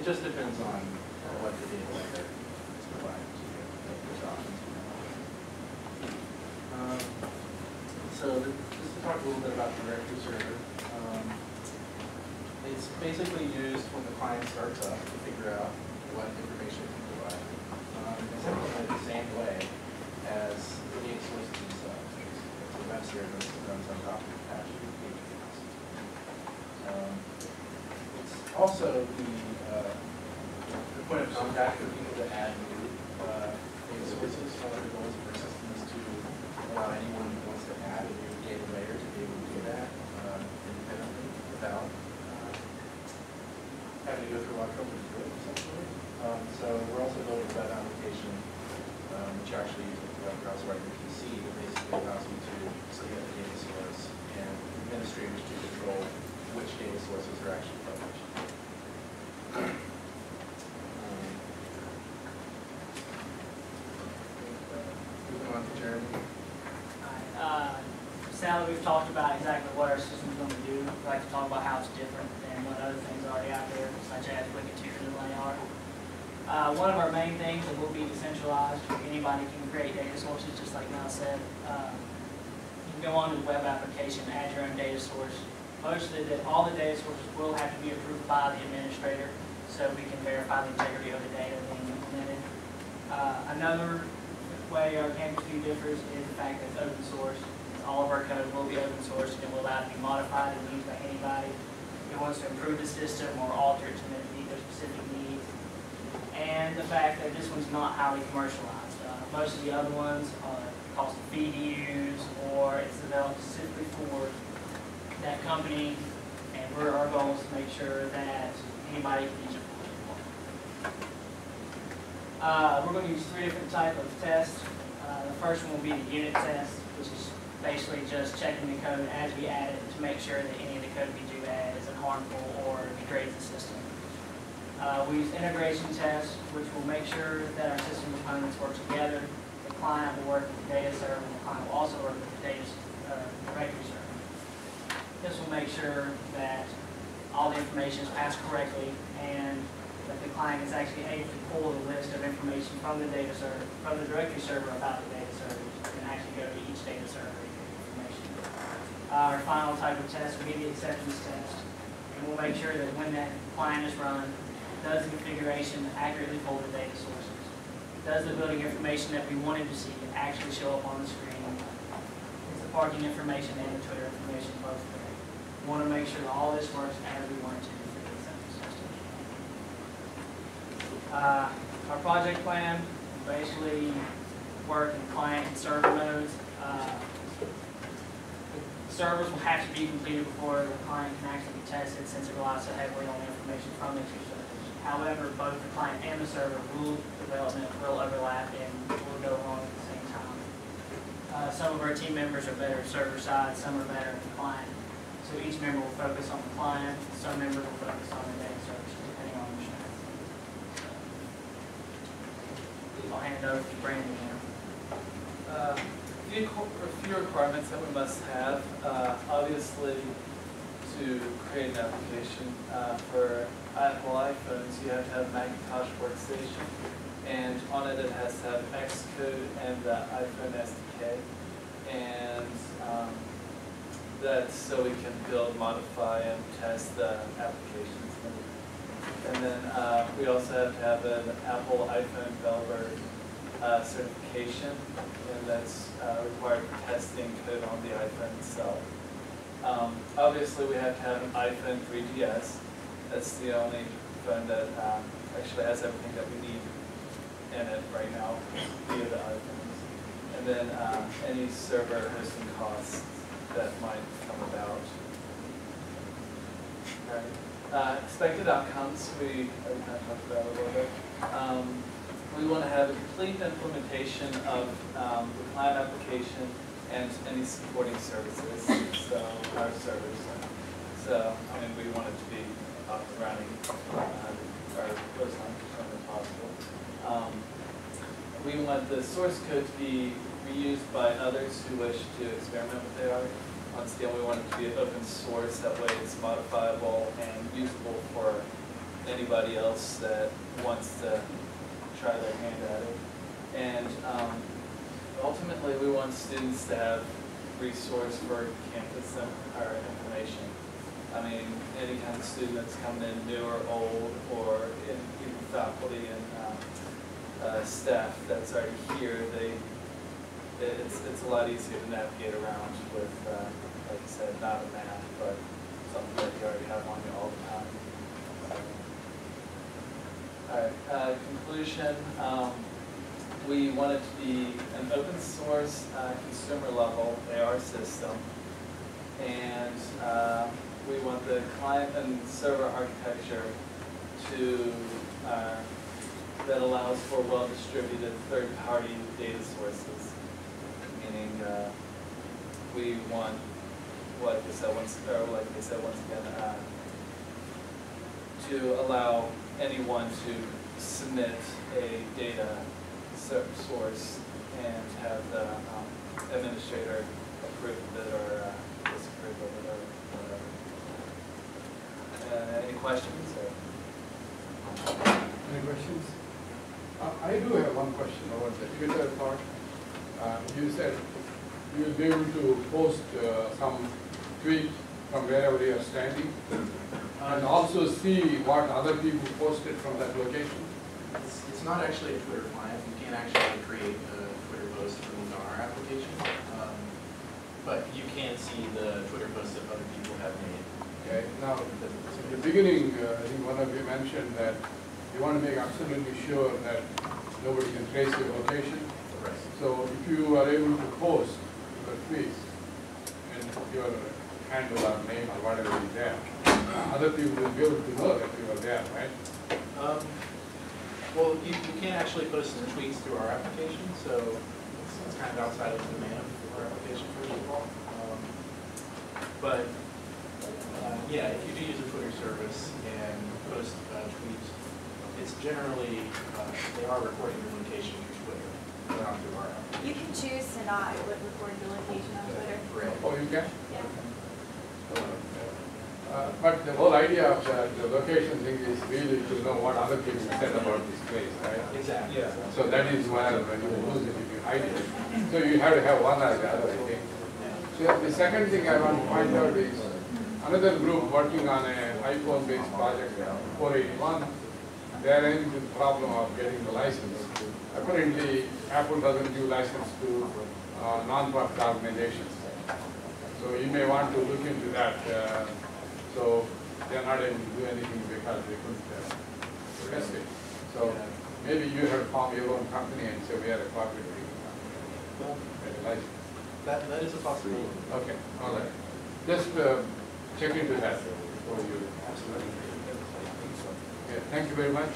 just depends on what the data center is providing to you. There's options. So just to talk a little bit about the directory server. It's basically used when the client starts up to figure out what information it can provide. It's implemented the same way as the data sources themselves. It's a web service that runs on top of Apache AWS. It's also the point of contact for people to add new data sources. One of the goals of our system is to allow anyone who wants to add a new data layer to be able to do that independently without having to go through a lot of trouble to do it, essentially. So we're also building a web application, which actually uses the web browser right in your PC that basically allows you to stay at the data source and administrators to control which data sources are actually published. Moving on to Jeremy. Sally, we've talked about exactly what our system is going to do. We'd like to talk about how it's different than what other things are already out there, such as Wikipedia and Layard. One of our main things is will be decentralized. Anybody can create data sources, just like Mel said. You can go on to the web application, add your own data source. All the data sources will have to be approved by the administrator, so we can verify the integrity of the data being implemented. Another way our Campus View differs is the fact that it's open source. All of our code will be open source and will allow it to be modified and used by anybody who wants to improve the system or alter it to meet their specific needs. And the fact that this one's not highly commercialized. Most of the other ones cost a fee to use, or it's developed specifically for that company, and our goal is to make sure that anybody can use it for what they want. We're going to use 3 different types of tests. The first one will be the unit test, which is basically just checking the code as we add it to make sure that any of the code we do add isn't harmful or degrades the system. We use integration tests, which will make sure that our system components work together. The client will work with the data server, and the client will also work with the directory server. This will make sure that all the information is passed correctly and that the client is actually able to pull the list of information from the data server, from the directory server about the data servers, and actually go to each data server and get information. Our final type of test will be the acceptance test, and we'll make sure that when that client is run, does the configuration accurately pull the data sources? Does the building information that we wanted to see actually show up on the screen? Is the parking information and the Twitter information both there? We want to make sure that all this works as we want it to for the acceptance system. Our project plan will basically work in client and server modes. The servers will have to be completed before the client can actually be tested, since it relies so heavily on the information from the 2 servers. However, both the client and the server rule development will overlap and will go along at the same time. Some of our team members are better at server side, some are better at the client. So each member will focus on the client, some members will focus on the data services, depending on the strength. I'll hand it over to Brandon now. A few requirements that we must have. Obviously, to create an application for Apple iPhones, you have to have Macintosh workstation, and on it has to have Xcode and the iPhone SDK, and that's so we can build, modify, and test the applications. And then we also have to have an Apple iPhone developer certification, and that's required for testing code on the iPhone itself. Obviously, we have to have an iPhone 3GS. That's the only phone that actually has everything that we need in it right now via the iPhones. And then any server hosting costs that might come about. Right. Expected outcomes, we already kind of talked about a little bit. We want to have a complete implementation of the client application and any supporting services, so our servers. So, I mean, we want it to be up and running, or as long as possible. We want the source code to be reused by others who wish to experiment with AR. Once again, we want it to be open source, that way it's modifiable and usable for anybody else that wants to try their hand at it. And ultimately, we want students to have resource for campus or information. I mean, any kind of student that's coming in new or old, or even faculty and staff that's already here, it's a lot easier to navigate around with, like I said, not a map, but something that you already have on you all the time. All right, conclusion. We want it to be an open source, consumer level AR system, and we want the client and server architecture to that allows for well-distributed third-party data sources. Meaning, we want, like they said once again, to allow anyone to submit a data source and have the administrator approve of it or disapprove of it or whatever. Any questions? Any questions? I do have one question over the Twitter part. You said you will be able to post some tweet from wherever you are standing and also see what other people posted from that location. It's not actually a Twitter client. You can't actually create a Twitter post from our application, but you can see the Twitter posts that other people have made. Okay. Now, in the beginning, I think one of you mentioned that you want to make absolutely sure that nobody can trace your location. Right. So if you are able to post your tweets and your handle or name or whatever is there, other people will be able to know that you are there, right? Well, you can't actually post some tweets through our application, so it's kind of outside of the demand for our application for people. But yeah, if you do use a Twitter service and post tweets, it's generally, they are recording your location through Twitter, not through our application. You can choose to not record your location on Twitter. Right. Oh, you can? Yeah. But the whole idea of the location thing is really to know what other people said about this place, right? Exactly. Yeah. So that is where when you lose it, you can hide it. So you have to have one or the other, I think. So the second thing I want to point out is another group working on an iPhone-based project, 481. They are into the problem of getting the license. Apparently, Apple doesn't give license to non-profit organizations. So you may want to look into that. So they are not able to do anything because they couldn't test it. So maybe you have to form your own company and say we are a cooperative. Well, Get a license. that is a possibility. Okay, all right. Just check into that before you. Absolutely. Okay, thank you very much.